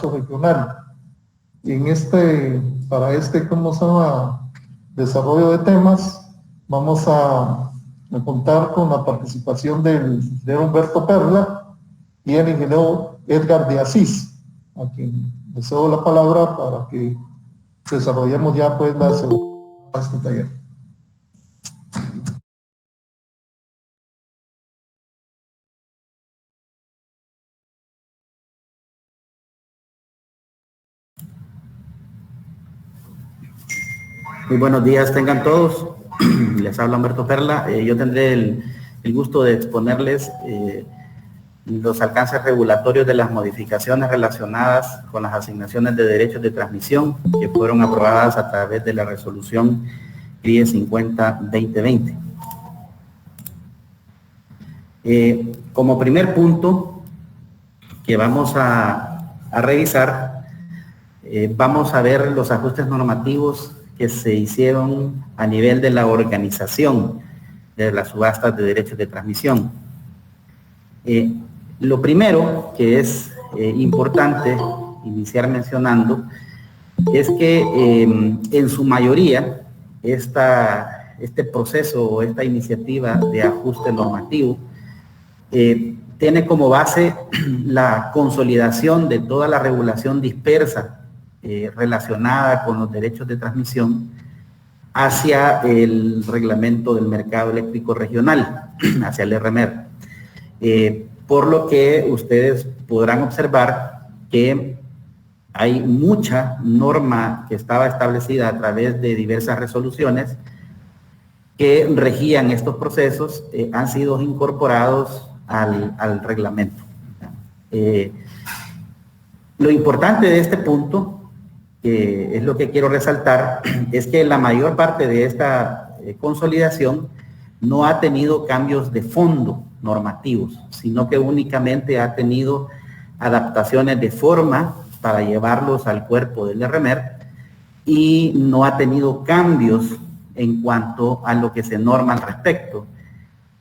regional. Para ¿cómo se llama?, desarrollo de temas, vamos a contar con la participación del ingeniero Humberto Perla y el ingeniero Edgar de Asís, a quien le cedo la palabra para que desarrollemos ya pues la segunda parte de este taller. Muy buenos días tengan todos. Les habla Humberto Perla. Yo tendré el gusto de exponerles los alcances regulatorios de las modificaciones relacionadas con las asignaciones de derechos de transmisión que fueron aprobadas a través de la resolución CRIE 50-2020. Como primer punto que vamos a revisar, vamos a ver los ajustes normativos que se hicieron a nivel de la organización de las subastas de derechos de transmisión. Lo primero que es importante iniciar mencionando es que en su mayoría este proceso o esta iniciativa de ajuste normativo tiene como base la consolidación de toda la regulación dispersa relacionada con los derechos de transmisión hacia el reglamento del mercado eléctrico regional, hacia el RMER. Por lo que ustedes podrán observar que hay mucha norma que estaba establecida a través de diversas resoluciones que regían estos procesos, han sido incorporados al reglamento. Lo importante de este punto, que es lo que quiero resaltar, es que la mayor parte de esta consolidación no ha tenido cambios de fondo normativos, sino que únicamente ha tenido adaptaciones de forma para llevarlos al cuerpo del RMER y no ha tenido cambios en cuanto a lo que se norma al respecto.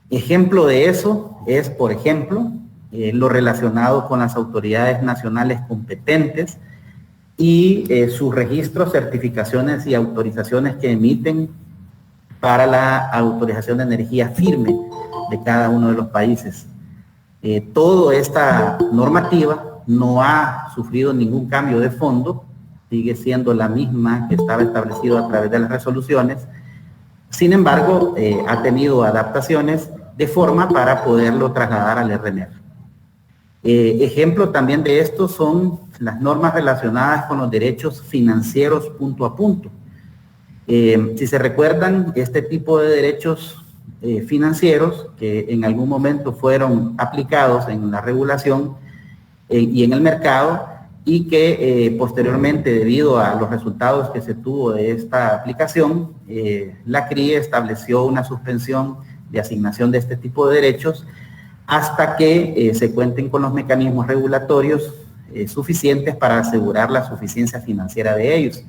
Ejemplo de eso es, por ejemplo, lo relacionado con las autoridades nacionales competentes y sus registros, certificaciones y autorizaciones que emiten para la autorización de energía firme de cada uno de los países. Toda esta normativa no ha sufrido ningún cambio de fondo, sigue siendo la misma que estaba establecido a través de las resoluciones. Sin embargo, ha tenido adaptaciones de forma para poderlo trasladar al RMER. Ejemplo también de esto son las normas relacionadas con los derechos financieros punto a punto. Si se recuerdan, este tipo de derechos financieros que en algún momento fueron aplicados en la regulación y en el mercado y que posteriormente, debido a los resultados que se tuvo de esta aplicación, la CRIE estableció una suspensión de asignación de este tipo de derechos hasta que se cuenten con los mecanismos regulatorios suficientes para asegurar la suficiencia financiera de ellos.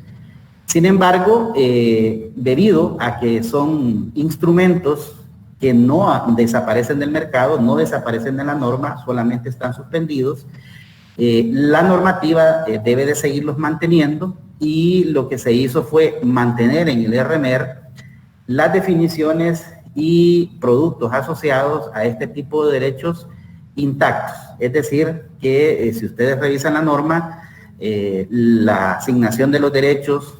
Sin embargo, debido a que son instrumentos que no desaparecen del mercado, no desaparecen de la norma, solamente están suspendidos, la normativa debe de seguirlos manteniendo y lo que se hizo fue mantener en el RMER las definiciones y productos asociados a este tipo de derechos intactos. Es decir, que si ustedes revisan la norma, la asignación de los derechos,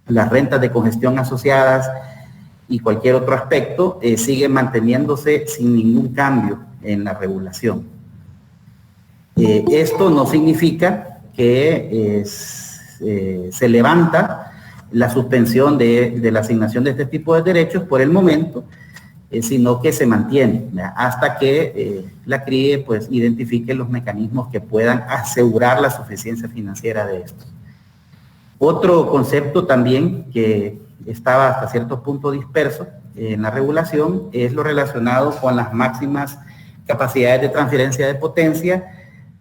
las rentas de congestión asociadas y cualquier otro aspecto siguen manteniéndose sin ningún cambio en la regulación. Esto no significa que se levanta la suspensión de la asignación de este tipo de derechos por el momento, sino que se mantiene hasta que la CRIE pues identifique los mecanismos que puedan asegurar la suficiencia financiera de estos. Otro concepto también que estaba hasta cierto punto disperso en la regulación es lo relacionado con las máximas capacidades de transferencia de potencia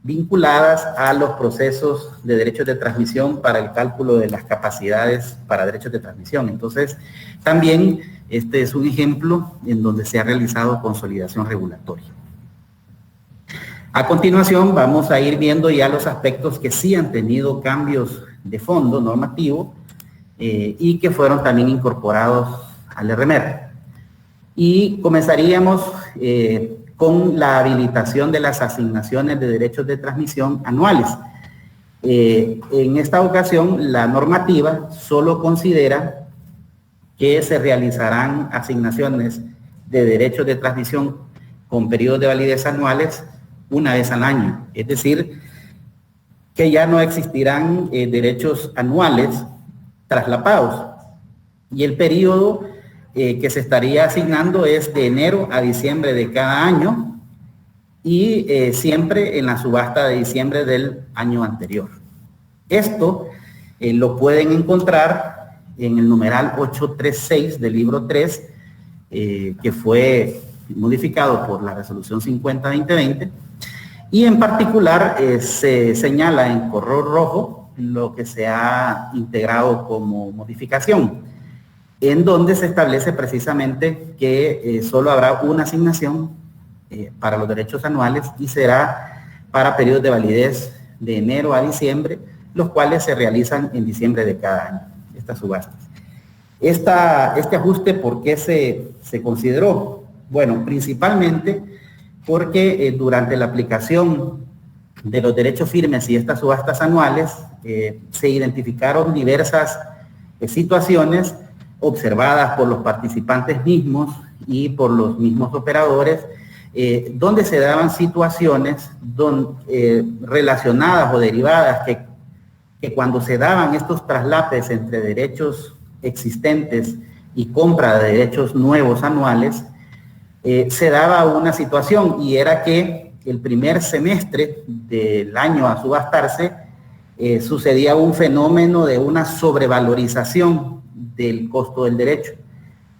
vinculadas a los procesos de derechos de transmisión para el cálculo de las capacidades para derechos de transmisión. Entonces, también este es un ejemplo en donde se ha realizado consolidación regulatoria. A continuación vamos a ir viendo ya los aspectos que sí han tenido cambios de fondo normativo y que fueron también incorporados al RMER. Y comenzaríamos con la habilitación de las asignaciones de derechos de transmisión anuales. En esta ocasión, la normativa solo considera que se realizarán asignaciones de derechos de transmisión con periodos de validez anuales una vez al año. Es decir, que ya no existirán derechos anuales traslapados. Y el periodo que se estaría asignando es de enero a diciembre de cada año y siempre en la subasta de diciembre del año anterior. Esto lo pueden encontrar en el numeral 836 del libro 3, que fue modificado por la resolución 50-2020, y en particular se señala en color rojo lo que se ha integrado como modificación, en donde se establece precisamente que solo habrá una asignación para los derechos anuales y será para periodos de validez de enero a diciembre, los cuales se realizan en diciembre de cada año, estas subastas. Este ajuste, ¿por qué se consideró? Bueno, principalmente porque durante la aplicación de los derechos firmes y estas subastas anuales se identificaron diversas situaciones observadas por los participantes mismos y por los mismos operadores, donde se daban situaciones relacionadas o derivadas que cuando se daban estos traslapes entre derechos existentes y compra de derechos nuevos anuales, se daba una situación, y era que el primer semestre del año a subastarse sucedía un fenómeno de una sobrevalorización del costo del derecho,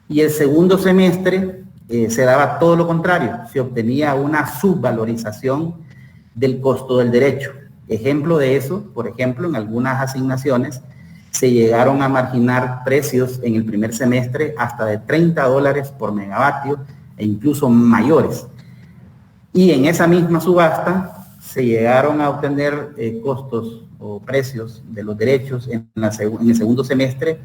y el segundo semestre se daba todo lo contrario, se obtenía una subvalorización del costo del derecho. Ejemplo de eso, por ejemplo, en algunas asignaciones se llegaron a marginar precios en el primer semestre hasta de $30 por megavatio e incluso mayores. Y en esa misma subasta se llegaron a obtener costos o precios de los derechos en el segundo semestre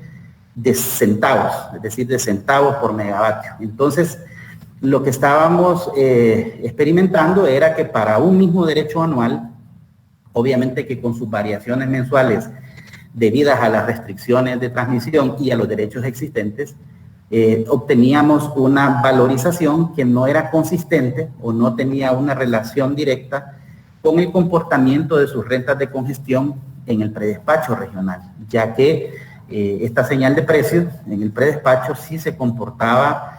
de centavos, es decir, de centavos por megavatio. Entonces, lo que estábamos experimentando era que para un mismo derecho anual, obviamente que con sus variaciones mensuales debidas a las restricciones de transmisión y a los derechos existentes, obteníamos una valorización que no era consistente o no tenía una relación directa con el comportamiento de sus rentas de congestión en el predespacho regional, ya que esta señal de precios en el predespacho sí se comportaba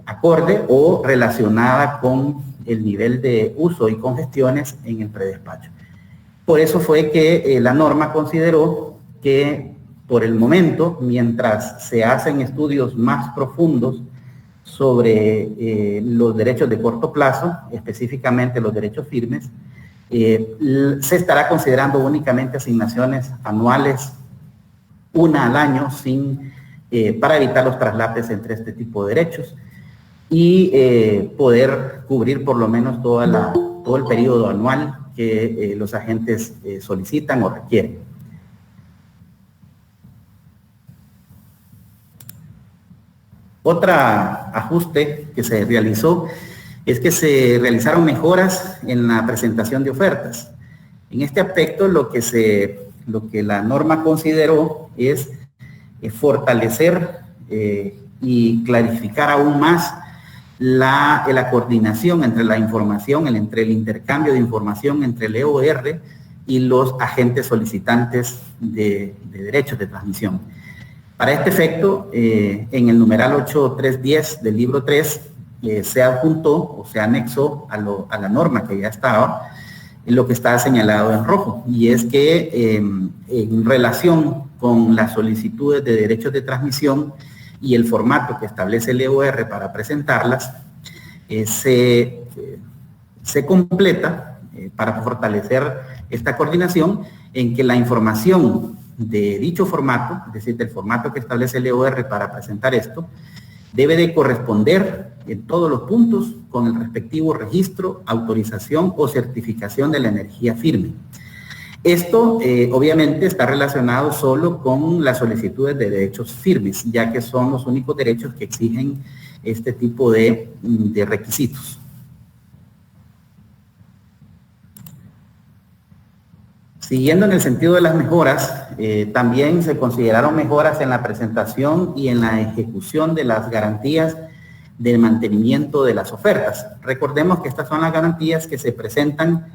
acorde o relacionada con el nivel de uso y congestiones en el predespacho. Por eso fue que la norma consideró que por el momento, mientras se hacen estudios más profundos sobre los derechos de corto plazo, específicamente los derechos firmes, se estará considerando únicamente asignaciones anuales, una al año, para evitar los traslapes entre este tipo de derechos y poder cubrir por lo menos todo el periodo anual que los agentes solicitan o requieren. Otro ajuste que se realizó es que se realizaron mejoras en la presentación de ofertas. En este aspecto, lo que la norma consideró es fortalecer y clarificar aún más la coordinación entre la información, entre el intercambio de información entre el EOR y los agentes solicitantes de derechos de transmisión. Para este efecto, en el numeral 8310 del libro 3, se adjuntó o se anexó a la norma que ya estaba, lo que está señalado en rojo, y es que en relación con las solicitudes de derechos de transmisión y el formato que establece el EOR para presentarlas, se completa para fortalecer esta coordinación en que la información de dicho formato, es decir, del formato que establece el EOR para presentar esto, debe de corresponder en todos los puntos con el respectivo registro, autorización o certificación de la energía firme. Esto obviamente está relacionado solo con las solicitudes de derechos firmes, ya que son los únicos derechos que exigen este tipo de requisitos. Siguiendo en el sentido de las mejoras, también se consideraron mejoras en la presentación y en la ejecución de las garantías de mantenimiento de las ofertas. Recordemos que estas son las garantías que se presentan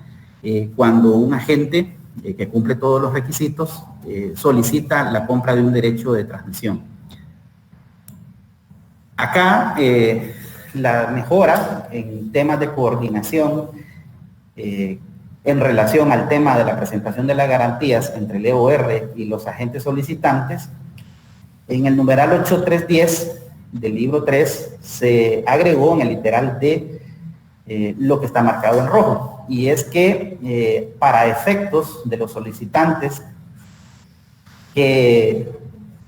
cuando un agente que cumple todos los requisitos solicita la compra de un derecho de transmisión. Acá la mejora en temas de coordinación en relación al tema de la presentación de las garantías entre el EOR y los agentes solicitantes, en el numeral 8310 del libro 3 se agregó en el literal D lo que está marcado en rojo, y es que para efectos de los solicitantes que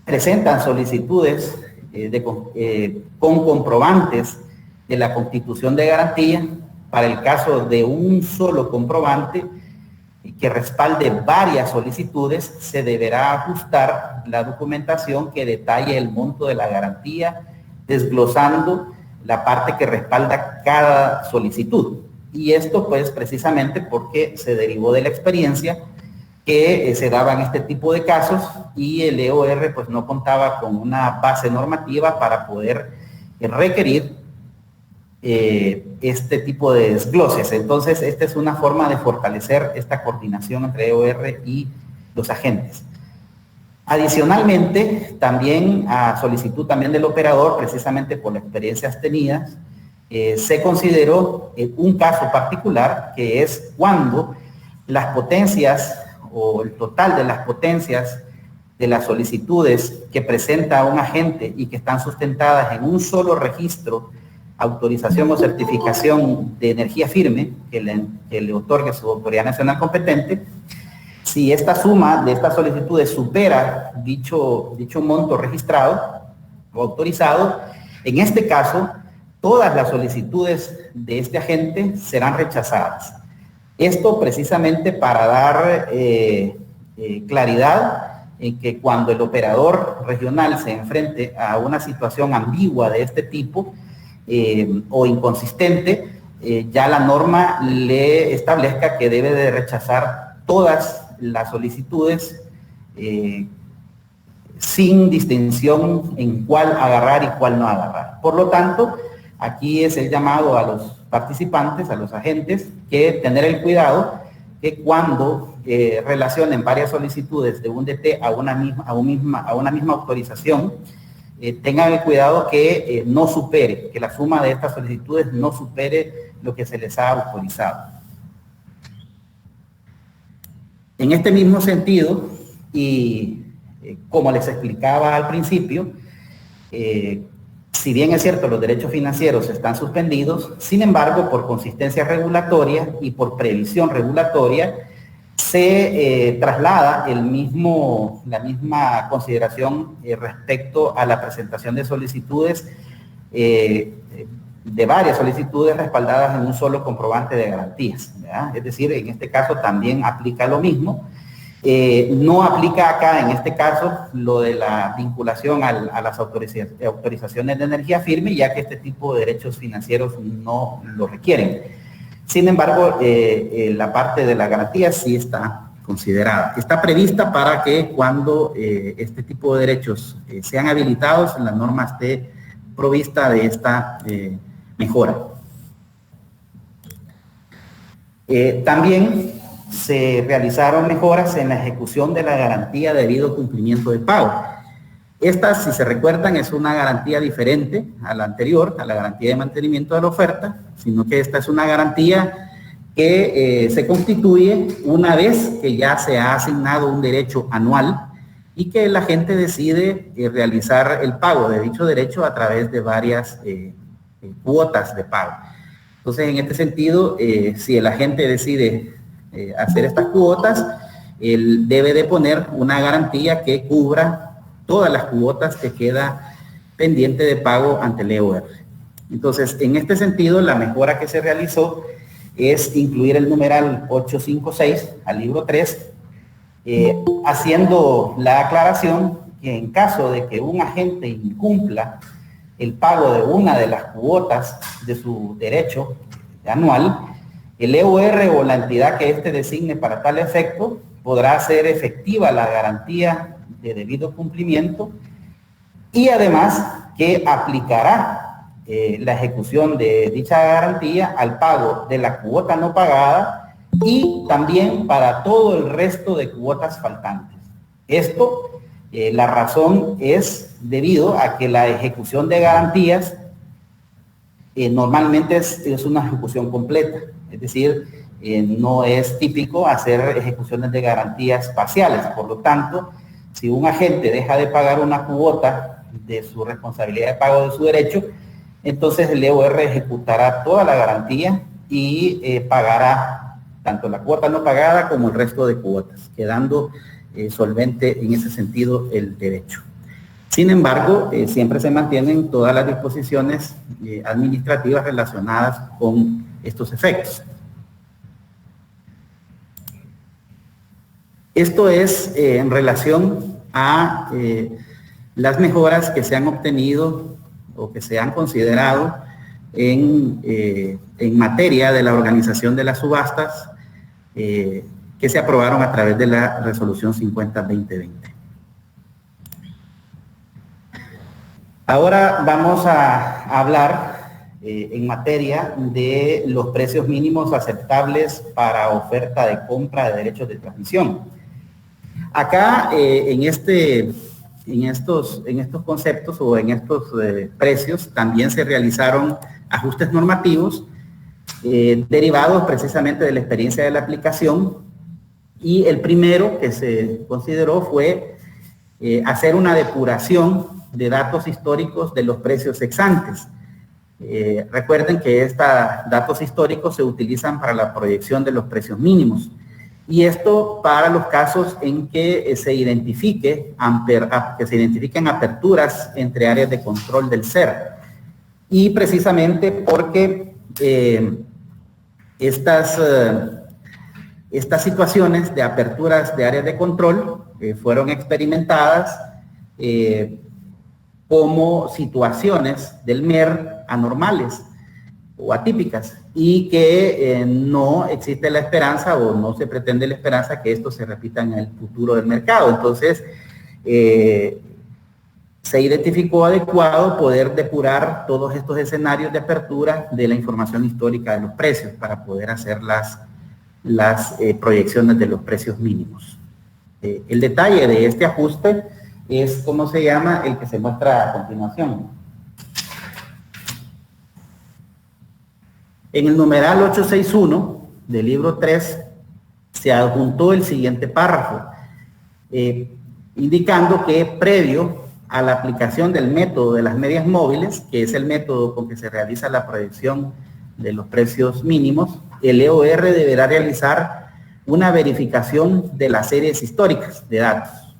presentan solicitudes con comprobantes de la constitución de garantía, para el caso de un solo comprobante que respalde varias solicitudes, se deberá ajustar la documentación que detalle el monto de la garantía, desglosando la parte que respalda cada solicitud. Y esto pues precisamente porque se derivó de la experiencia que se daba en este tipo de casos y el EOR pues no contaba con una base normativa para poder requerir este tipo de desgloses. Entonces, esta es una forma de fortalecer esta coordinación entre EOR y los agentes. Adicionalmente, también a solicitud también del operador, precisamente por las experiencias tenidas, se consideró un caso particular, que es cuando las potencias o el total de las potencias de las solicitudes que presenta un agente y que están sustentadas en un solo registro, autorización o certificación de energía firme que le otorgue su autoridad nacional competente, si esta suma de estas solicitudes supera dicho monto registrado o autorizado, en este caso, todas las solicitudes de este agente serán rechazadas. Esto precisamente para dar claridad en que cuando el operador regional se enfrente a una situación ambigua de este tipo, o inconsistente, ya la norma le establezca que debe de rechazar todas las solicitudes sin distinción en cuál agarrar y cuál no agarrar. Por lo tanto, aquí es el llamado a los participantes, a los agentes, que tener el cuidado que cuando relacionen varias solicitudes de un DT a una misma autorización, tengan el cuidado que no supere, que la suma de estas solicitudes no supere lo que se les ha autorizado. En este mismo sentido, y como les explicaba al principio, si bien es cierto los derechos financieros están suspendidos, sin embargo, por consistencia regulatoria y por previsión regulatoria, se traslada la misma consideración respecto a la presentación de solicitudes, de varias solicitudes respaldadas en un solo comprobante de garantías, ¿verdad? Es decir, en este caso también aplica lo mismo. No aplica acá, en este caso, lo de la vinculación a las autorizaciones de energía firme, ya que este tipo de derechos financieros no lo requieren. Sin embargo, la parte de la garantía sí está considerada. Está prevista para que cuando este tipo de derechos sean habilitados, la norma esté provista de esta mejora. También se realizaron mejoras en la ejecución de la garantía de debido cumplimiento de pago. Esta, si se recuerdan, es una garantía diferente a la anterior, a la garantía de mantenimiento de la oferta, sino que esta es una garantía que se constituye una vez que ya se ha asignado un derecho anual y que la gente decide realizar el pago de dicho derecho a través de varias cuotas de pago. Entonces, en este sentido, si el agente decide hacer estas cuotas, él debe de poner una garantía que cubra todas las cuotas que queda pendiente de pago ante el EOR. Entonces, en este sentido, la mejora que se realizó es incluir el numeral 856 al libro 3, haciendo la aclaración que en caso de que un agente incumpla el pago de una de las cuotas de su derecho anual, el EOR o la entidad que éste designe para tal efecto podrá hacer efectiva la garantía de debido cumplimiento y además que aplicará la ejecución de dicha garantía al pago de la cuota no pagada y también para todo el resto de cuotas faltantes. Esto, la razón es debido a que la ejecución de garantías normalmente es una ejecución completa, es decir, no es típico hacer ejecuciones de garantías parciales. Por lo tanto, si un agente deja de pagar una cuota de su responsabilidad de pago de su derecho, entonces el EOR ejecutará toda la garantía y pagará tanto la cuota no pagada como el resto de cuotas, quedando solvente en ese sentido el derecho. Sin embargo, siempre se mantienen todas las disposiciones administrativas relacionadas con estos efectos. Esto es en relación a las mejoras que se han obtenido o que se han considerado en materia de la organización de las subastas que se aprobaron a través de la resolución 50-2020. Ahora vamos a hablar en materia de los precios mínimos aceptables para oferta de compra de derechos de transmisión. Acá en estos conceptos o en estos precios también se realizaron ajustes normativos derivados precisamente de la experiencia de la aplicación, y el primero que se consideró fue hacer una depuración de datos históricos de los precios ex antes. Recuerden que estos datos históricos se utilizan para la proyección de los precios mínimos, y esto para los casos en que se identifiquen aperturas entre áreas de control del SER, y precisamente porque estas situaciones de aperturas de áreas de control fueron experimentadas como situaciones del MER anormales o atípicas, y que no existe la esperanza o no se pretende la esperanza que esto se repita en el futuro del mercado. Entonces, se identificó adecuado poder depurar todos estos escenarios de apertura de la información histórica de los precios para poder hacer las proyecciones de los precios mínimos. El detalle de este ajuste es cómo se llama el que se muestra a continuación. En el numeral 861 del libro 3 se adjuntó el siguiente párrafo, indicando que previo a la aplicación del método de las medias móviles, que es el método con que se realiza la proyección de los precios mínimos, el EOR deberá realizar una verificación de las series históricas de datos,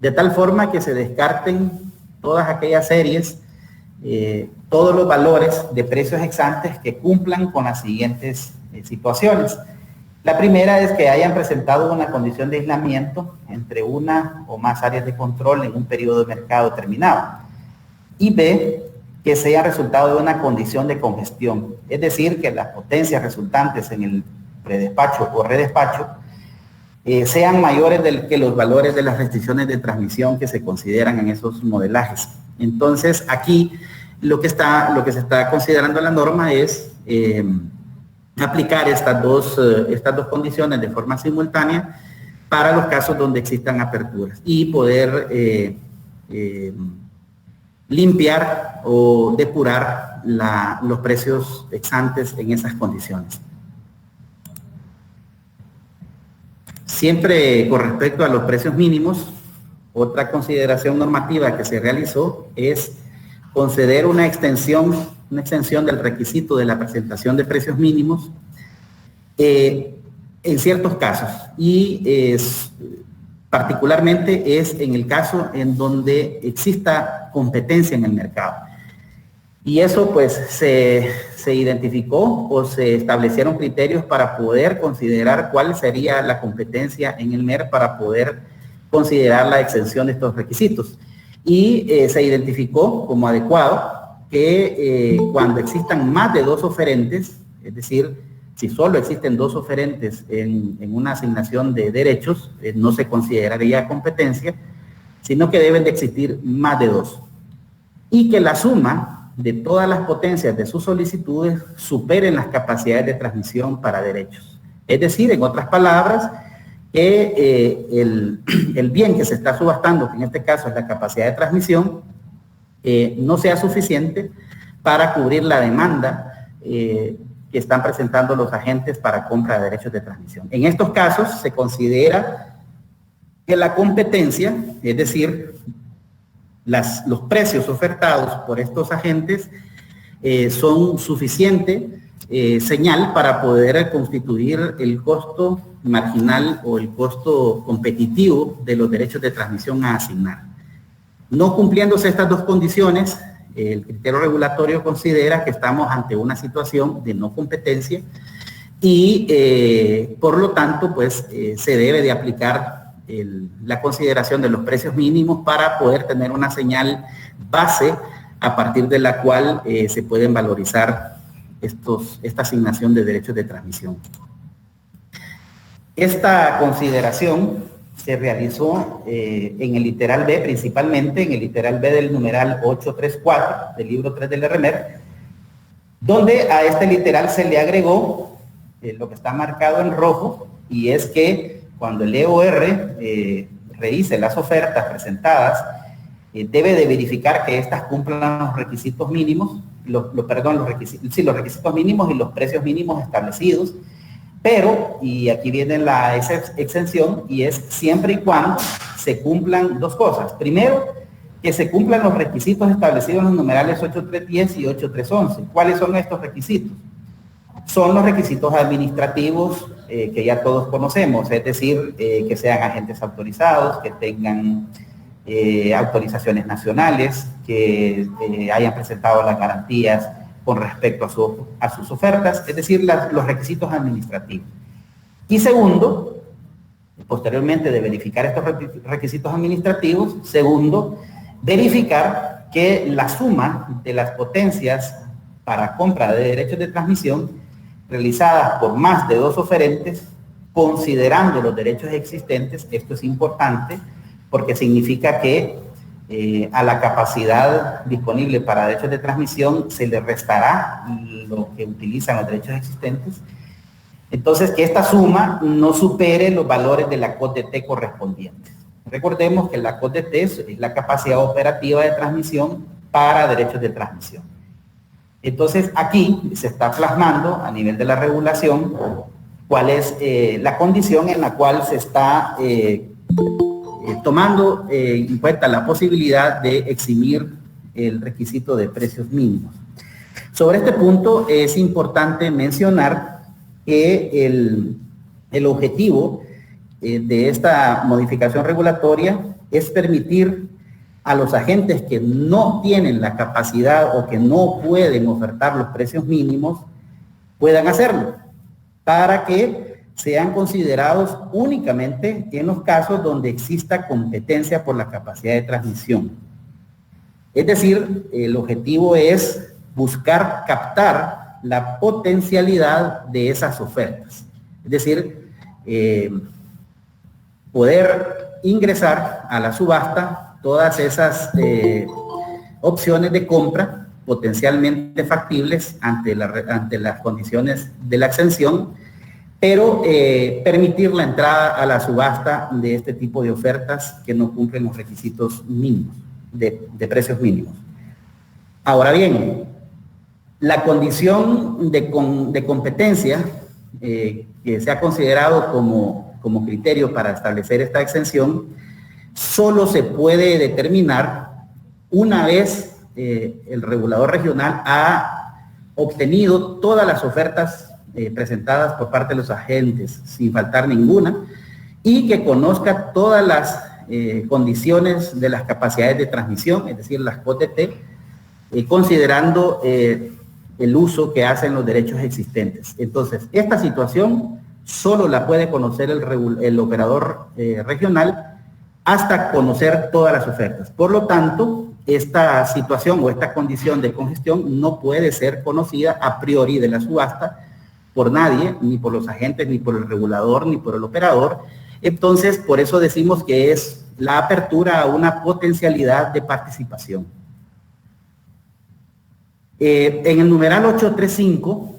de tal forma que se descarten todas aquellas series, todos los valores de precios ex antes que cumplan con las siguientes situaciones. La primera es que hayan presentado una condición de aislamiento entre una o más áreas de control en un periodo de mercado determinado. Y B, que sea resultado de una condición de congestión, es decir, que las potencias resultantes en el predespacho o redespacho sean mayores que los valores de las restricciones de transmisión que se consideran en esos modelajes. Entonces, aquí lo que se está considerando en la norma es aplicar estas dos condiciones de forma simultánea para los casos donde existan aperturas y poder limpiar o depurar los precios ex antes en esas condiciones. Siempre con respecto a los precios mínimos, otra consideración normativa que se realizó es conceder una extensión del requisito de la presentación de precios mínimos en ciertos casos, y particularmente es en el caso en donde exista competencia en el mercado. Y eso pues se identificó o se establecieron criterios para poder considerar cuál sería la competencia en el MER para poder considerar la exención de estos requisitos. Y se identificó como adecuado que cuando existan más de 2 oferentes, es decir, si solo existen 2 oferentes en una asignación de derechos, no se consideraría competencia, sino que deben de existir más de 2. Y que la suma de todas las potencias de sus solicitudes superen las capacidades de transmisión para derechos. Es decir, en otras palabras, que el bien que se está subastando, que en este caso es la capacidad de transmisión, no sea suficiente para cubrir la demanda que están presentando los agentes para compra de derechos de transmisión. En estos casos se considera que la competencia, es decir, los precios ofertados por estos agentes son suficiente señal para poder constituir el costo marginal o el costo competitivo de los derechos de transmisión a asignar. No cumpliéndose estas 2 condiciones, el criterio regulatorio considera que estamos ante una situación de no competencia y por lo tanto pues se debe de aplicar la consideración de los precios mínimos para poder tener una señal base a partir de la cual se pueden valorizar esta asignación de derechos de transmisión. Esta consideración se realizó en el literal B, principalmente en el literal B del numeral 834 del libro 3 del RMER, donde a este literal se le agregó lo que está marcado en rojo, y es que cuando el EOR revise las ofertas presentadas, debe de verificar que éstas cumplan los requisitos mínimos, los requisitos mínimos y los precios mínimos establecidos, pero, y aquí viene la exención, y es siempre y cuando se cumplan 2 cosas. Primero, que se cumplan los requisitos establecidos en los numerales 8310 y 8311. ¿Cuáles son estos requisitos? Son los requisitos administrativos que ya todos conocemos, es decir, que sean agentes autorizados, que tengan autorizaciones nacionales, que hayan presentado las garantías con respecto a sus ofertas, es decir, los requisitos administrativos. Y segundo, posteriormente de verificar estos requisitos administrativos, segundo, verificar que la suma de las potencias para compra de derechos de transmisión realizadas por más de 2 oferentes, considerando los derechos existentes. Esto es importante porque significa que a la capacidad disponible para derechos de transmisión se le restará lo que utilizan los derechos existentes. Entonces, que esta suma no supere los valores de la COT-DT correspondientes. Recordemos que la COT-DT es la capacidad operativa de transmisión para derechos de transmisión. Entonces, aquí se está plasmando a nivel de la regulación cuál es la condición en la cual se está tomando en cuenta la posibilidad de eximir el requisito de precios mínimos. Sobre este punto es importante mencionar que el objetivo de esta modificación regulatoria es permitir a los agentes que no tienen la capacidad o que no pueden ofertar los precios mínimos puedan hacerlo, para que sean considerados únicamente en los casos donde exista competencia por la capacidad de transmisión. Es decir, el objetivo es buscar captar la potencialidad de esas ofertas. Es decir, poder ingresar a la subasta todas esas opciones de compra potencialmente factibles ante las condiciones de la exención, pero permitir la entrada a la subasta de este tipo de ofertas que no cumplen los requisitos mínimos, de precios mínimos. Ahora bien, la condición de competencia que se ha considerado como criterio para establecer esta exención solo se puede determinar una vez el regulador regional ha obtenido todas las ofertas presentadas por parte de los agentes, sin faltar ninguna, y que conozca todas las condiciones de las capacidades de transmisión, es decir, las COT-DT, considerando el uso que hacen los derechos existentes. Entonces, esta situación solo la puede conocer el operador regional hasta conocer todas las ofertas. Por lo tanto, esta situación o esta condición de congestión no puede ser conocida a priori de la subasta por nadie, ni por los agentes, ni por el regulador, ni por el operador. Entonces, por eso decimos que es la apertura a una potencialidad de participación. En el numeral 835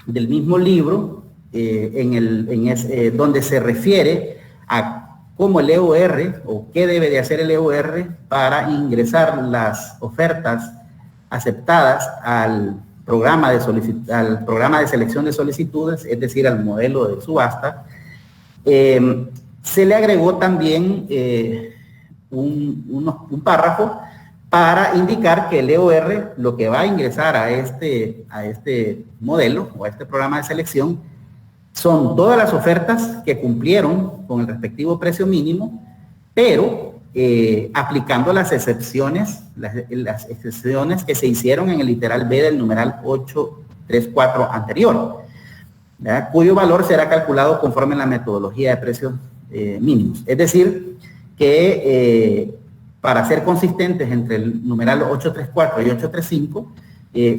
del mismo libro, donde se refiere a cómo el EOR o qué debe de hacer el EOR para ingresar las ofertas aceptadas al programa de selección de solicitudes, es decir, al modelo de subasta, se le agregó también un párrafo para indicar que el EOR lo que va a ingresar a este modelo o a este programa de selección son todas las ofertas que cumplieron con el respectivo precio mínimo, pero aplicando las excepciones que se hicieron en el literal B del numeral 834 anterior, ¿verdad? Cuyo valor será calculado conforme a la metodología de precios mínimos. Es decir, que para ser consistentes entre el numeral 834 y 835,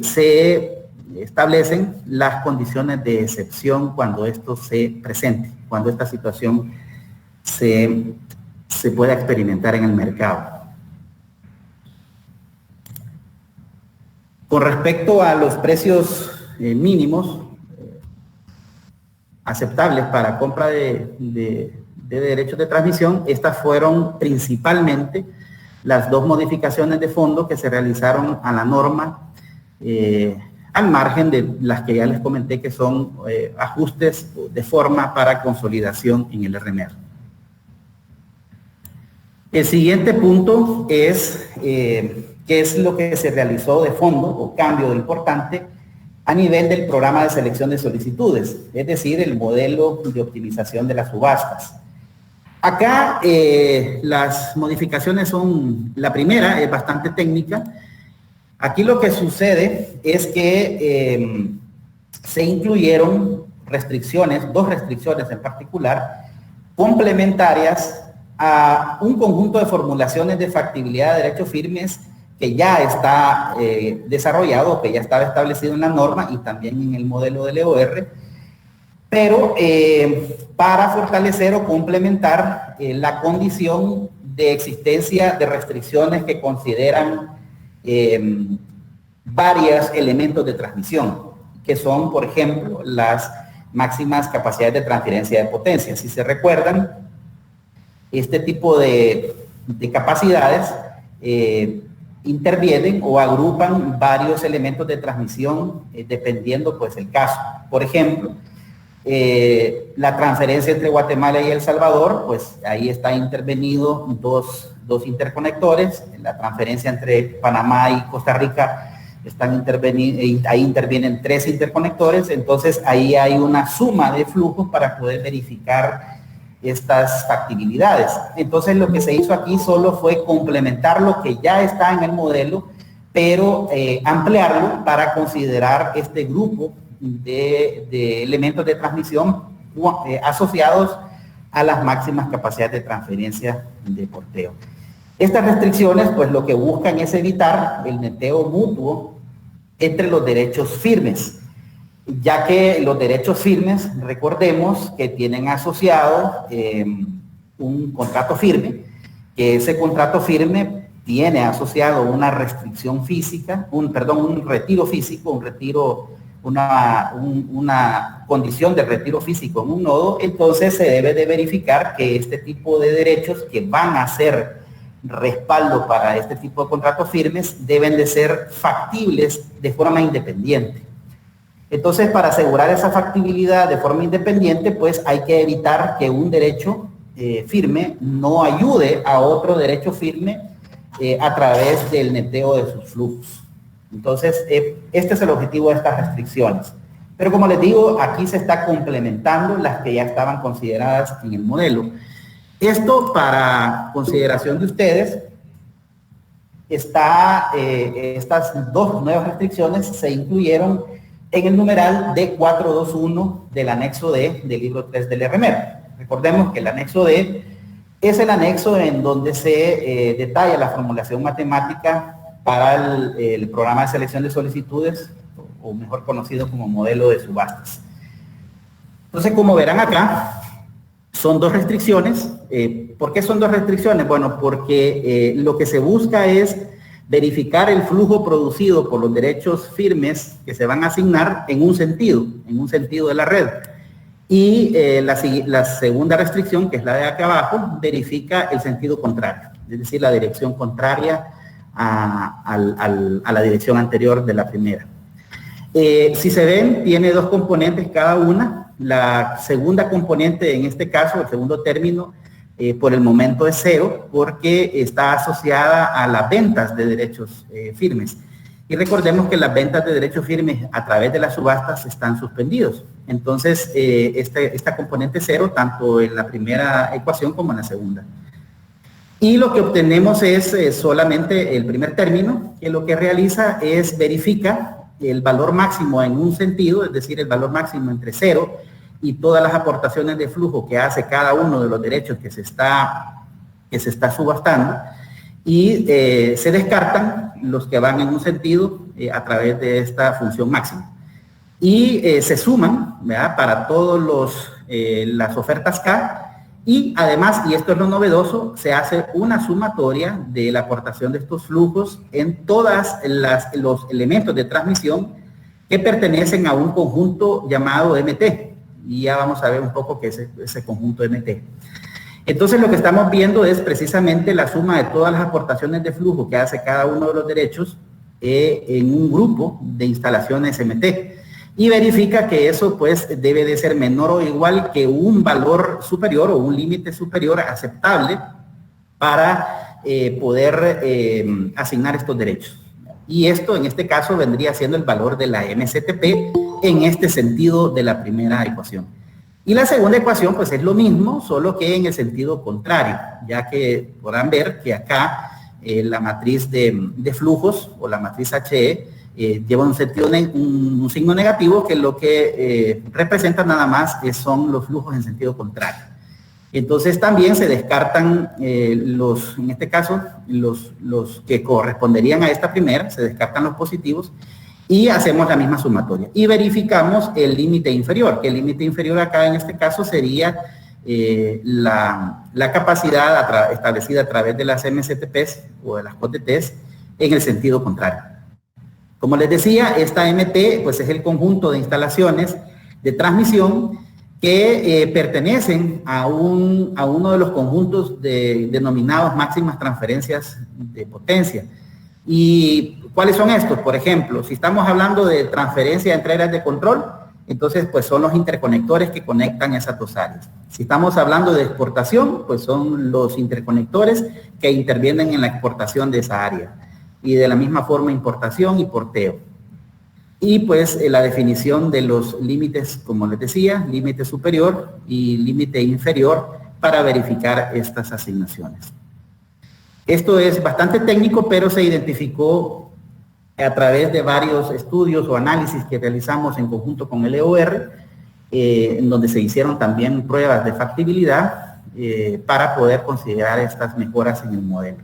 se establecen las condiciones de excepción cuando esto se presente, cuando esta situación se pueda experimentar en el mercado. Con respecto a los precios mínimos aceptables para compra de derechos de transmisión, estas fueron principalmente las dos modificaciones de fondo que se realizaron a la norma, al margen de las que ya les comenté que son ajustes de forma para consolidación en el RMR. El siguiente punto es qué es lo que se realizó de fondo o cambio importante a nivel del programa de selección de solicitudes, es decir, el modelo de optimización de las subastas. Acá las modificaciones son, la primera es bastante técnica. Aquí lo que sucede es que se incluyeron restricciones, dos restricciones en particular, complementarias a un conjunto de formulaciones de factibilidad de derechos firmes que ya está desarrollado, que ya estaba establecido en la norma y también en el modelo del EOR, pero para fortalecer o complementar la condición de existencia de restricciones que consideran varios elementos de transmisión, que son, por ejemplo, las máximas capacidades de transferencia de potencia. Si se recuerdan, este tipo de capacidades intervienen o agrupan varios elementos de transmisión dependiendo pues el caso. Por ejemplo, la transferencia entre Guatemala y El Salvador, pues ahí está intervenido dos interconectores. La transferencia entre Panamá y Costa Rica ahí intervienen 3 interconectores. Entonces ahí hay una suma de flujos para poder verificar estas factibilidades. Entonces lo que se hizo aquí solo fue complementar lo que ya está en el modelo, pero ampliarlo para considerar este grupo de elementos de transmisión asociados a las máximas capacidades de transferencia de porteo. Estas restricciones pues lo que buscan es evitar el neteo mutuo entre los derechos firmes, ya que los derechos firmes, recordemos que tienen asociado un contrato firme, que ese contrato firme tiene asociado una restricción física, un retiro físico, una condición de retiro físico en un nodo. Entonces se debe de verificar que este tipo de derechos que van a ser respaldo para este tipo de contratos firmes deben de ser factibles de forma independiente. Entonces, para asegurar esa factibilidad de forma independiente, pues hay que evitar que un derecho firme no ayude a otro derecho firme a través del neteo de sus flujos. Entonces, este es el objetivo de estas restricciones. Pero como les digo, aquí se está complementando las que ya estaban consideradas en el modelo. Esto para consideración de ustedes, estas dos nuevas restricciones se incluyeron en el numeral D421 del anexo D del libro 3 del RMER. Recordemos que el anexo D es el anexo en donde se detalla la formulación matemática para el programa de selección de solicitudes, o mejor conocido como modelo de subastas. Entonces, como verán acá, son dos restricciones. ¿Por qué son dos restricciones? Bueno, porque lo que se busca es verificar el flujo producido por los derechos firmes que se van a asignar en un sentido de la red. Y la segunda restricción, que es la de acá abajo, verifica el sentido contrario, es decir, la dirección contraria a la dirección anterior de la primera. Si se ven, tiene dos componentes cada una. La segunda componente, en este caso, el segundo término, por el momento es 0, porque está asociada a las ventas de derechos firmes. Y recordemos que las ventas de derechos firmes a través de las subastas están suspendidos. Entonces, esta componente 0, tanto en la primera ecuación como en la segunda. Y lo que obtenemos es solamente el primer término, que lo que realiza es verifica el valor máximo en un sentido, es decir, el valor máximo entre 0 y todas las aportaciones de flujo que hace cada uno de los derechos que se está subastando, y se descartan los que van en un sentido a través de esta función máxima. Y se suman, ¿verdad?, para todas las ofertas K, y además, y esto es lo novedoso, se hace una sumatoria de la aportación de estos flujos en todos los elementos de transmisión que pertenecen a un conjunto llamado MT. Y ya vamos a ver un poco qué es ese conjunto MT. Entonces, lo que estamos viendo es precisamente la suma de todas las aportaciones de flujo que hace cada uno de los derechos en un grupo de instalaciones MT. Y verifica que eso pues debe de ser menor o igual que un valor superior o un límite superior aceptable para poder asignar estos derechos. Y esto en este caso vendría siendo el valor de la MCTP en este sentido de la primera ecuación. Y la segunda ecuación pues es lo mismo, solo que en el sentido contrario, ya que podrán ver que acá la matriz de flujos o la matriz HE lleva un signo negativo, que lo que representa nada más son los flujos en sentido contrario. Entonces también se descartan en este caso, los que corresponderían a esta primera, se descartan los positivos y hacemos la misma sumatoria. Y verificamos el límite inferior, que el límite inferior acá en este caso sería la capacidad establecida a través de las MCTPs o de las COTTs en el sentido contrario. Como les decía, esta MT pues es el conjunto de instalaciones de transmisión que pertenecen a uno de los conjuntos denominados máximas transferencias de potencia. ¿Y cuáles son estos? Por ejemplo, si estamos hablando de transferencia entre áreas de control, entonces pues son los interconectores que conectan esas dos áreas. Si estamos hablando de exportación, pues son los interconectores que intervienen en la exportación de esa área. Y de la misma forma importación y porteo. Y pues la definición de los límites, como les decía, límite superior y límite inferior para verificar estas asignaciones. Esto es bastante técnico, pero se identificó a través de varios estudios o análisis que realizamos en conjunto con el EOR, en donde se hicieron también pruebas de factibilidad para poder considerar estas mejoras en el modelo.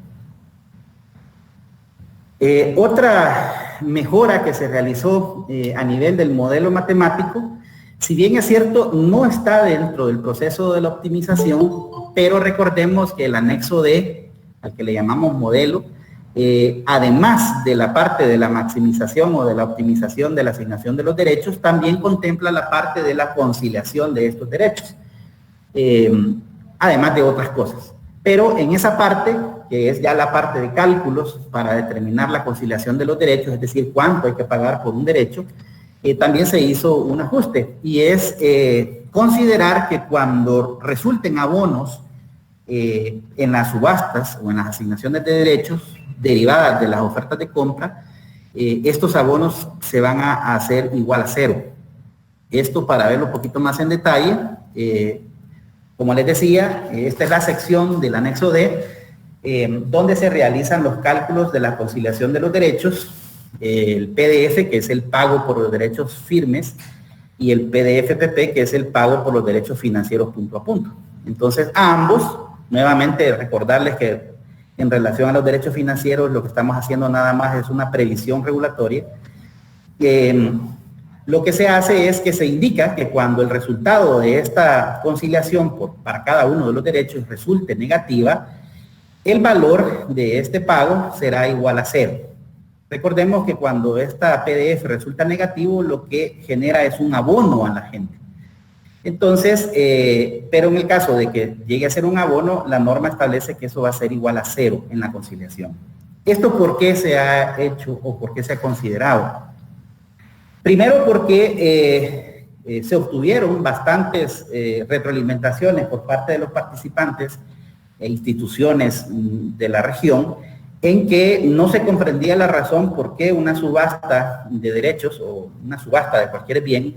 Otra mejora que se realizó a nivel del modelo matemático, si bien es cierto, no está dentro del proceso de la optimización, pero recordemos que el anexo D, al que le llamamos modelo, además de la parte de la maximización o de la optimización de la asignación de los derechos, también contempla la parte de la conciliación de estos derechos, además de otras cosas. Pero en esa parte, que es ya la parte de cálculos para determinar la conciliación de los derechos, es decir, cuánto hay que pagar por un derecho, también se hizo un ajuste, y es considerar que cuando resulten abonos en las subastas o en las asignaciones de derechos derivadas de las ofertas de compra, estos abonos se van a hacer igual a 0. Esto, para verlo un poquito más en detalle, como les decía, esta es la sección del anexo D, donde se realizan los cálculos de la conciliación de los derechos, el PDF, que es el pago por los derechos firmes, y el PDF-PP, que es el pago por los derechos financieros punto a punto. Entonces, a ambos, nuevamente recordarles que en relación a los derechos financieros, lo que estamos haciendo nada más es una previsión regulatoria. Lo que se hace es que se indica que cuando el resultado de esta conciliación para cada uno de los derechos resulte negativa, el valor de este pago será igual a 0. Recordemos que cuando esta PDF resulta negativo, lo que genera es un abono a la gente. Entonces, pero en el caso de que llegue a ser un abono, la norma establece que eso va a ser igual a 0 en la conciliación. ¿Esto por qué se ha hecho o por qué se ha considerado? Primero porque se obtuvieron bastantes retroalimentaciones por parte de los participantes e instituciones de la región en que no se comprendía la razón por qué una subasta de derechos o una subasta de cualquier bien,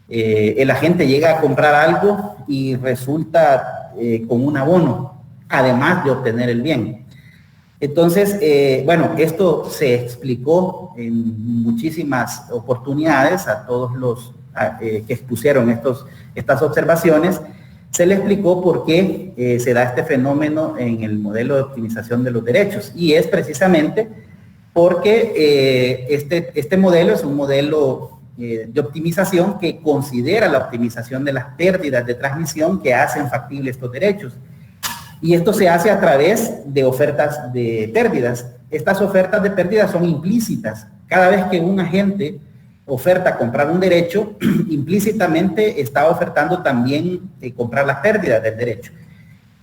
el agente llega a comprar algo y resulta con un abono, además de obtener el bien. Entonces, bueno, esto se explicó en muchísimas oportunidades a todos los que expusieron estas observaciones. Se le explicó por qué se da este fenómeno en el modelo de optimización de los derechos. Y es precisamente porque este modelo es un modelo de optimización que considera la optimización de las pérdidas de transmisión que hacen factibles estos derechos. Y esto se hace a través de ofertas de pérdidas. Estas ofertas de pérdidas son implícitas. Cada vez que un agente oferta comprar un derecho, implícitamente está ofertando también comprar las pérdidas del derecho.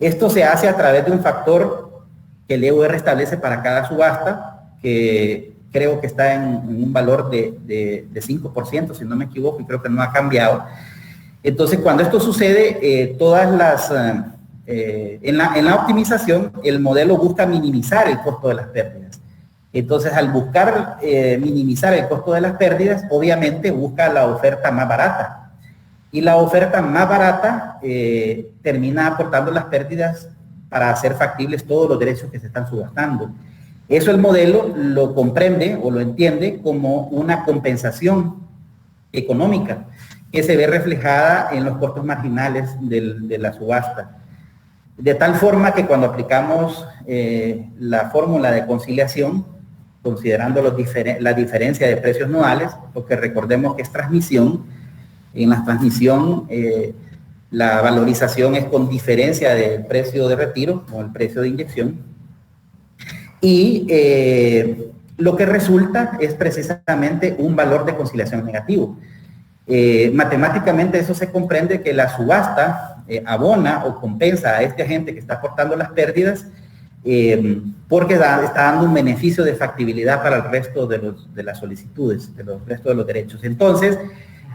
Esto se hace a través de un factor que el EUR establece para cada subasta, que creo que está en un valor de 5%, si no me equivoco, y creo que no ha cambiado. Entonces, cuando esto sucede, en la optimización, el modelo busca minimizar el costo de las pérdidas. Entonces, al buscar minimizar el costo de las pérdidas, obviamente busca la oferta más barata. Y la oferta más barata termina aportando las pérdidas para hacer factibles todos los derechos que se están subastando. Eso el modelo lo comprende o lo entiende como una compensación económica que se ve reflejada en los costos marginales de la subasta. De tal forma que cuando aplicamos la fórmula de conciliación, considerando la diferencia de precios nodales, porque recordemos que es transmisión, en la transmisión la valorización es con diferencia del precio de retiro o el precio de inyección, y lo que resulta es precisamente un valor de conciliación negativo. Matemáticamente eso se comprende que la subasta abona o compensa a este agente que está aportando las pérdidas porque está dando un beneficio de factibilidad para el resto de las solicitudes, del resto de los derechos. Entonces,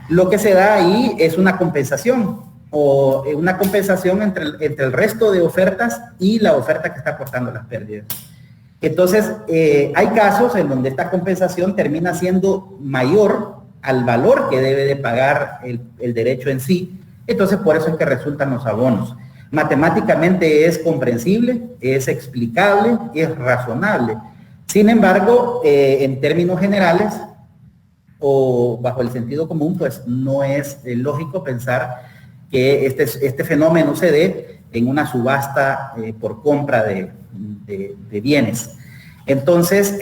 lo que se da ahí es una compensación o una compensación entre el resto de ofertas y la oferta que está aportando las pérdidas. Entonces, hay casos en donde esta compensación termina siendo mayor al valor que debe de pagar el derecho en sí. Entonces, por eso es que resultan los abonos. Matemáticamente es comprensible, es explicable, es razonable. Sin embargo, en términos generales o bajo el sentido común, pues no es lógico pensar que este fenómeno se dé en una subasta por compra de bienes. Entonces,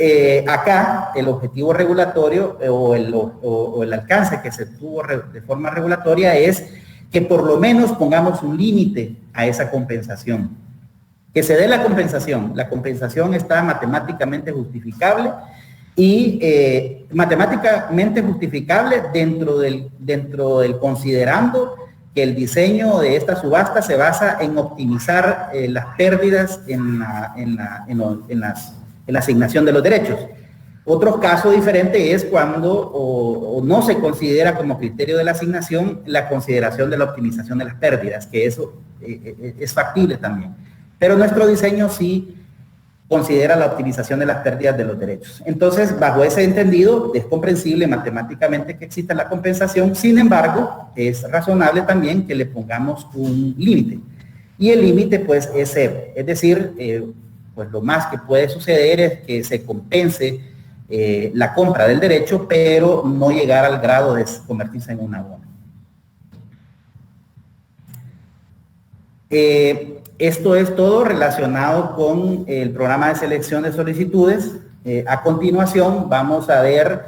acá el objetivo regulatorio o el alcance que se tuvo de forma regulatoria es que por lo menos pongamos un límite a esa compensación. Que se dé la compensación está matemáticamente justificable y matemáticamente justificable dentro del considerando que el diseño de esta subasta se basa en optimizar las pérdidas en la asignación de los derechos. Otro caso diferente es cuando o no se considera como criterio de la asignación la consideración de la optimización de las pérdidas, que eso es factible también. Pero nuestro diseño sí considera la optimización de las pérdidas de los derechos. Entonces, bajo ese entendido, es comprensible matemáticamente que exista la compensación, sin embargo, es razonable también que le pongamos un límite. Y el límite, pues, es 0. Es decir, pues lo más que puede suceder es que se compense la compra del derecho, pero no llegar al grado de convertirse en un abono. Esto es todo relacionado con el programa de selección de solicitudes. A continuación vamos a ver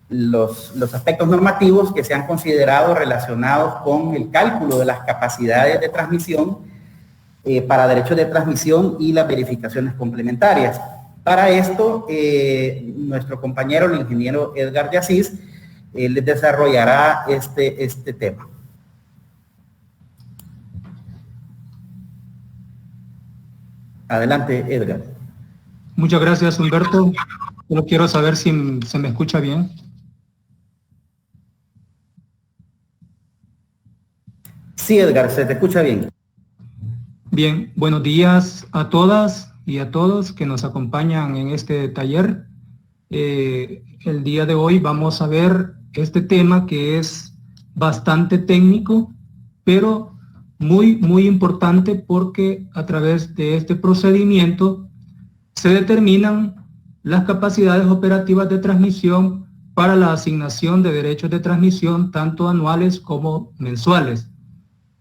los aspectos normativos que se han considerado relacionados con el cálculo de las capacidades de transmisión para derechos de transmisión y las verificaciones complementarias. Para esto, nuestro compañero, el ingeniero Edgar de Asís, les desarrollará este tema. Adelante, Edgar. Muchas gracias, Humberto. Solo quiero saber si se me escucha bien. Sí, Edgar, se te escucha bien. Bien, buenos días a todas y a todos que nos acompañan en este taller. El día de hoy vamos a ver este tema que es bastante técnico, pero muy importante, porque a través de este procedimiento se determinan las capacidades operativas de transmisión para la asignación de derechos de transmisión, tanto anuales como mensuales.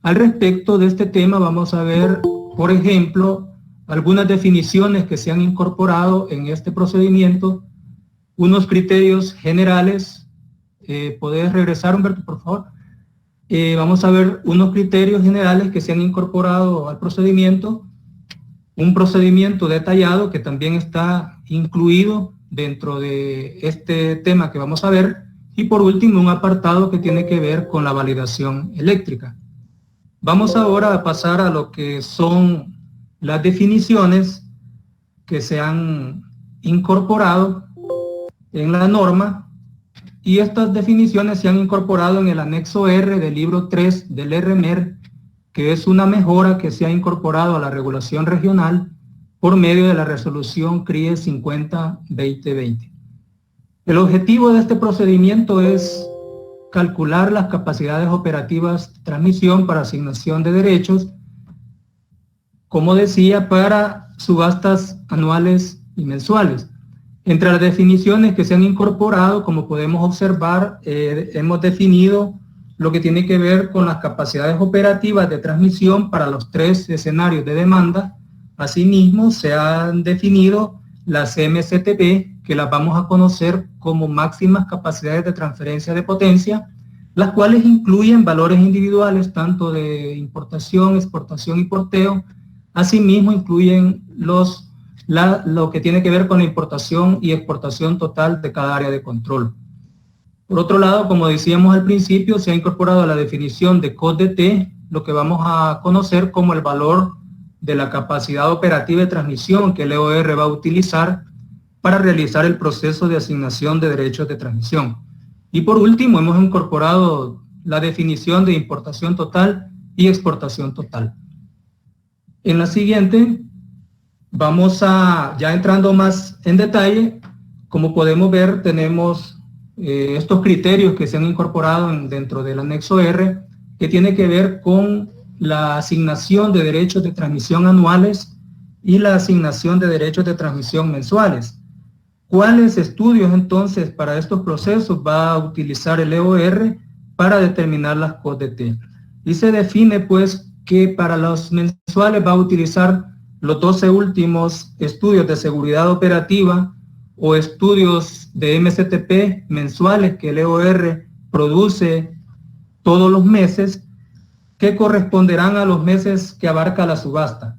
Al respecto de este tema vamos a ver, por ejemplo, algunas definiciones que se han incorporado en este procedimiento, unos criterios generales. ¿Puedes regresar, Humberto, por favor? Vamos a ver unos criterios generales que se han incorporado al procedimiento, un procedimiento detallado que también está incluido dentro de este tema que vamos a ver, y por último un apartado que tiene que ver con la validación eléctrica. Vamos ahora a pasar a lo que son las definiciones que se han incorporado en la norma, y estas definiciones se han incorporado en el anexo R del libro 3 del RMER, que es una mejora que se ha incorporado a la regulación regional por medio de la resolución CRIE 50-2020. El objetivo de este procedimiento es calcular las capacidades operativas de transmisión para asignación de derechos, como decía, para subastas anuales y mensuales. Entre las definiciones que se han incorporado, como podemos observar, hemos definido lo que tiene que ver con las capacidades operativas de transmisión para los 3 escenarios de demanda. Asimismo, se han definido las MCTP, que las vamos a conocer como máximas capacidades de transferencia de potencia, las cuales incluyen valores individuales tanto de importación, exportación y porteo. Asimismo, incluyen lo que tiene que ver con la importación y exportación total de cada área de control. Por otro lado, como decíamos al principio, se ha incorporado a la definición de CODT lo que vamos a conocer como el valor de la capacidad operativa de transmisión que el EOR va a utilizar para realizar el proceso de asignación de derechos de transmisión. Y por último, hemos incorporado la definición de importación total y exportación total. En la siguiente, vamos a, ya entrando más en detalle, como podemos ver, tenemos estos criterios que se han incorporado dentro del anexo R, que tiene que ver con la asignación de derechos de transmisión anuales y la asignación de derechos de transmisión mensuales. ¿Cuáles estudios entonces para estos procesos va a utilizar el EOR para determinar las CODT? Y se define pues que para los mensuales va a utilizar los 12 últimos estudios de seguridad operativa o estudios de MCTP mensuales que el EOR produce todos los meses, que corresponderán a los meses que abarca la subasta.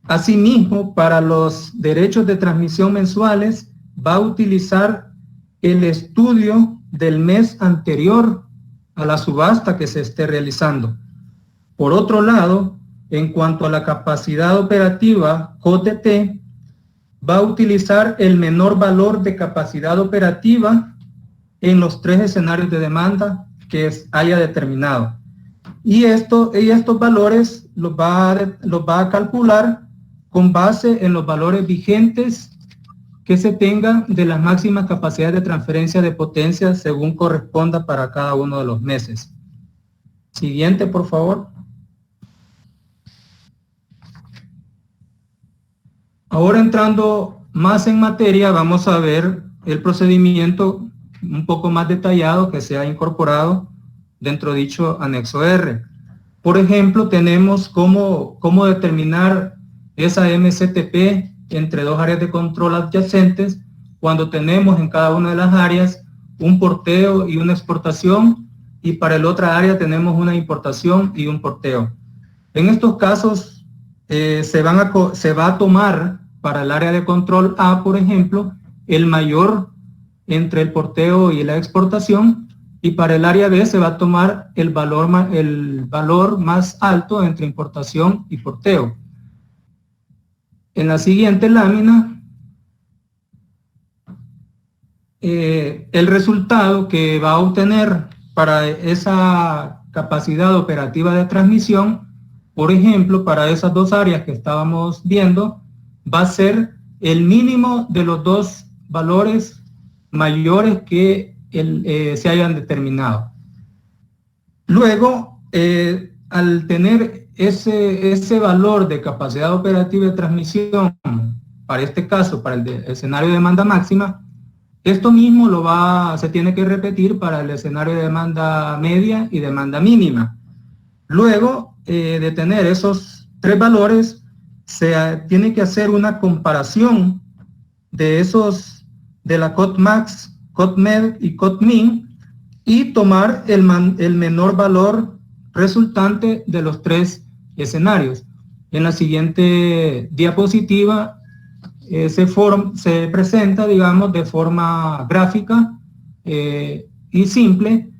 Asimismo, para los derechos de transmisión mensuales, va a utilizar el estudio del mes anterior a la subasta que se esté realizando. Por otro lado, en cuanto a la capacidad operativa CODT, va a utilizar el menor valor de capacidad operativa en los 3 escenarios de demanda que haya determinado. Y estos valores los va a calcular con base en los valores vigentes que se tengan de las máximas capacidades de transferencia de potencia según corresponda para cada uno de los meses. Siguiente, por favor. Ahora entrando más en materia, vamos a ver el procedimiento un poco más detallado que se ha incorporado dentro de dicho anexo R. Por ejemplo, tenemos cómo determinar esa MCTP entre dos áreas de control adyacentes cuando tenemos en cada una de las áreas un porteo y una exportación, y para el otra área tenemos una importación y un porteo. En estos casos se va a tomar para el área de control A, por ejemplo, el mayor entre el porteo y la exportación, y para el área B se va a tomar el valor más alto entre importación y porteo. En la siguiente lámina, el resultado que va a obtener para esa capacidad operativa de transmisión, por ejemplo, para esas dos áreas que estábamos viendo, va a ser el mínimo de los dos valores mayores que se hayan determinado. Luego, al tener ese valor de capacidad operativa de transmisión, para este caso, para el escenario de demanda máxima, esto mismo se tiene que repetir para el escenario de demanda media y demanda mínima. Luego de tener esos tres valores, se tiene que hacer una comparación de la COT-max, COT-med y COT-min, y tomar el menor valor resultante de los tres escenarios. En la siguiente diapositiva se presenta, digamos, de forma gráfica y simple,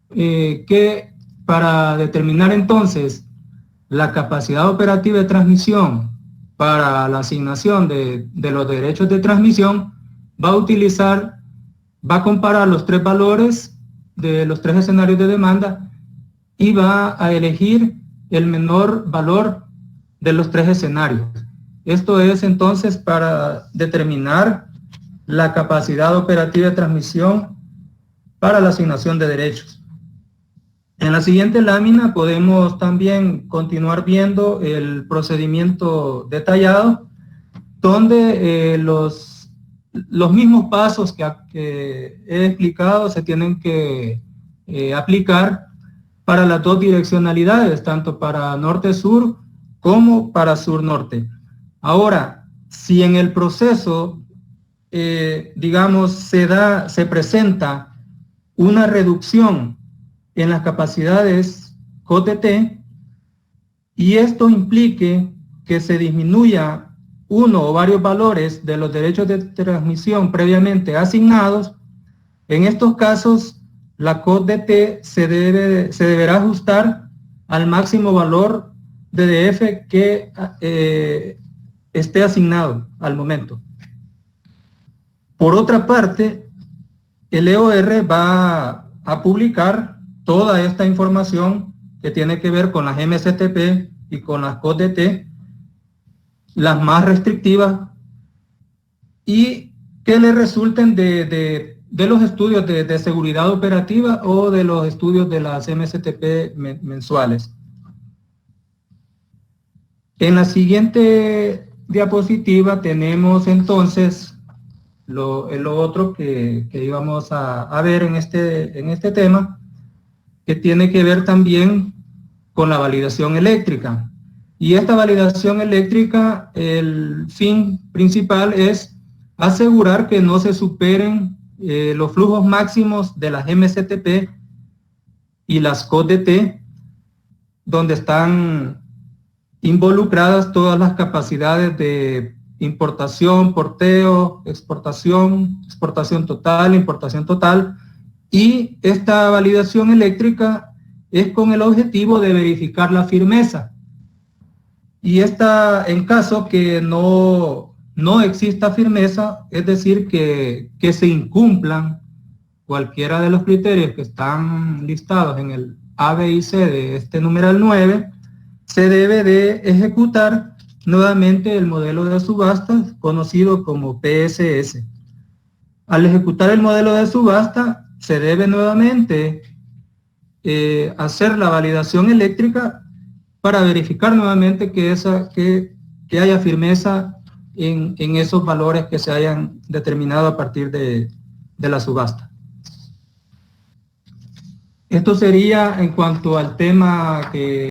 que para determinar entonces la capacidad operativa de transmisión para la asignación de los derechos de transmisión, va a comparar los tres valores de los tres escenarios de demanda y va a elegir el menor valor de los tres escenarios. Esto es entonces para determinar la capacidad operativa de transmisión para la asignación de derechos. En la siguiente lámina podemos también continuar viendo el procedimiento detallado, donde los mismos pasos que he explicado se tienen que aplicar para las dos direccionalidades, tanto para norte-sur como para sur-norte. Ahora, si en el proceso, digamos, se presenta una reducción en las capacidades COT-T y esto implique que se disminuya uno o varios valores de los derechos de transmisión previamente asignados, en estos casos la COT-T se deberá ajustar al máximo valor de DF que esté asignado al momento. Por otra parte, el EOR va a publicar toda esta información que tiene que ver con las MCTP y con las COT-T, las más restrictivas, y que le resulten de los estudios de seguridad operativa o de los estudios de las MCTP mensuales. En la siguiente diapositiva tenemos entonces lo otro que íbamos a ver en este tema, que tiene que ver también con la validación eléctrica. Y esta validación eléctrica, el fin principal es asegurar que no se superen los flujos máximos de las MCTP y las COT-T, donde están involucradas todas las capacidades de importación, porteo, exportación total, importación total, y esta validación eléctrica es con el objetivo de verificar la firmeza. Y en caso que no exista firmeza, es decir, que se incumplan cualquiera de los criterios que están listados en el A, B y C de este numeral 9, se debe de ejecutar nuevamente el modelo de subasta conocido como PSS. Al ejecutar el modelo de subasta, se debe nuevamente hacer la validación eléctrica para verificar nuevamente que haya firmeza en esos valores que se hayan determinado a partir de la subasta. Esto sería en cuanto al tema que